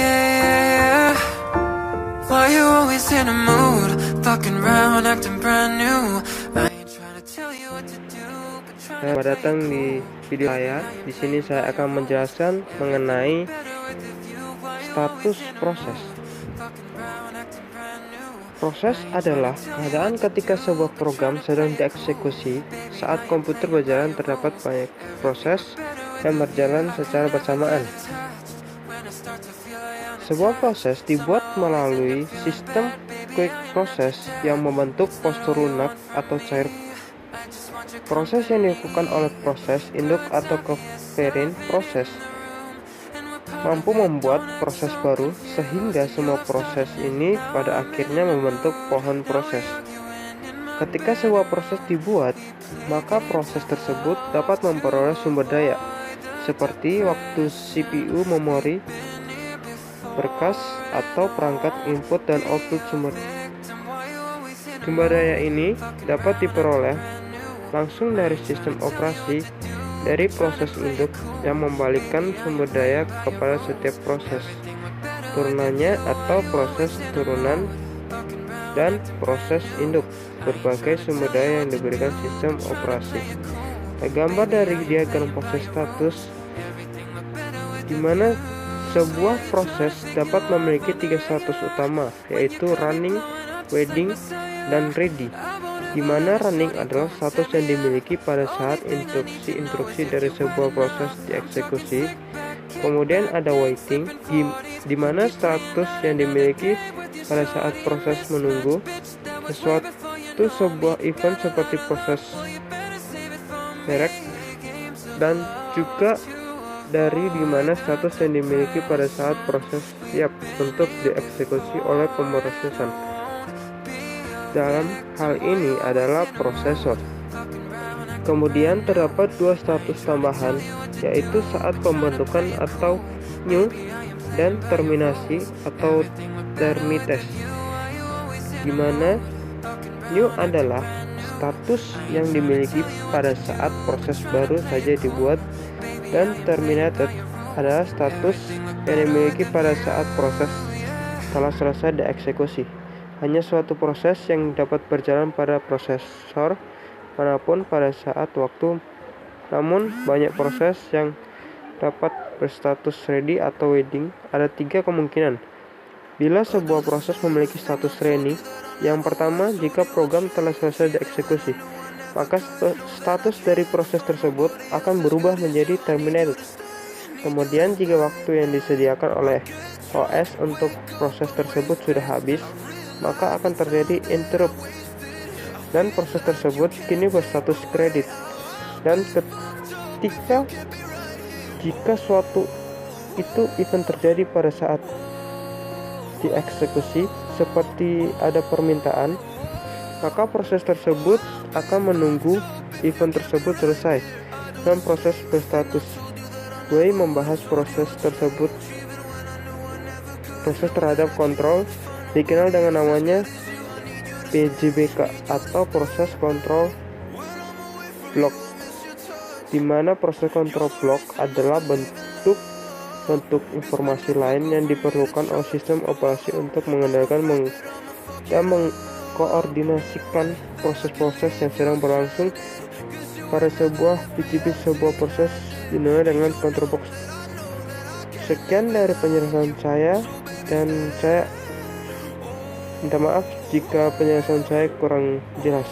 yeah. Why you always in a mood? Fucking around, acting brand new. I ain't trying to tell you what to do, but Selamat datang di video saya. Di sini saya akan menjelaskan mengenai status proses. Proses adalah keadaan ketika sebuah program sedang dieksekusi saat komputer berjalan. Terdapat banyak proses yang berjalan secara bersamaan. Sebuah proses dibuat melalui sistem quick process yang membentuk postur lunak atau cair. Proses yang dilakukan oleh proses induk atau koferent proses mampu membuat proses baru, sehingga semua proses ini pada akhirnya membentuk pohon proses. Ketika sebuah proses dibuat, maka proses tersebut dapat memperoleh sumber daya seperti waktu, CPU, memori, berkas, atau perangkat input dan output sumber. Sumber daya ini dapat diperoleh langsung dari sistem operasi dari proses induk yang membalikkan sumber daya kepada setiap proses turunannya atau proses turunan dan proses induk berbagai sumber daya yang diberikan sistem operasi. Gambar dari diagram proses status, di mana sebuah proses dapat memiliki 3 status utama, yaitu running, waiting, dan ready. Di mana running adalah status yang dimiliki pada saat instruksi dari sebuah proses dieksekusi. Kemudian ada waiting, di mana status yang dimiliki pada saat proses menunggu sebuah event seperti proses merek, dan juga dari di mana status yang dimiliki pada saat proses siap untuk dieksekusi oleh pemrosesan. Dalam hal ini adalah prosesor. Kemudian terdapat 2 status tambahan, yaitu saat pembentukan atau new dan terminasi atau termites, di mana new adalah status yang dimiliki pada saat proses baru saja dibuat, dan terminated adalah status yang dimiliki pada saat proses telah selesai dieksekusi. Hanya suatu proses yang dapat berjalan pada prosesor manapun pada saat waktu. Namun banyak proses yang dapat berstatus ready atau waiting. Ada 3 kemungkinan bila sebuah proses memiliki status ready. Yang pertama, jika program telah selesai dieksekusi, maka status dari proses tersebut akan berubah menjadi terminated. Kemudian jika waktu yang disediakan oleh OS untuk proses tersebut sudah habis, maka akan terjadi interrupt dan proses tersebut kini berstatus credit. Dan jika suatu itu event terjadi pada saat dieksekusi seperti ada permintaan, maka proses tersebut akan menunggu event tersebut selesai dan proses berstatus wait membahas proses tersebut. Proses terhadap kontrol dikenal dengan namanya PJBK atau proses kontrol blok, di mana proses kontrol blok adalah bentuk informasi lain yang diperlukan oleh sistem operasi untuk mengendalikan dan mengkoordinasikan proses-proses yang sedang berlangsung pada sebuah PCB. Sebuah proses dinilai dengan control box. Sekian dari penjelasan saya, dan saya minta maaf jika penjelasan saya kurang jelas.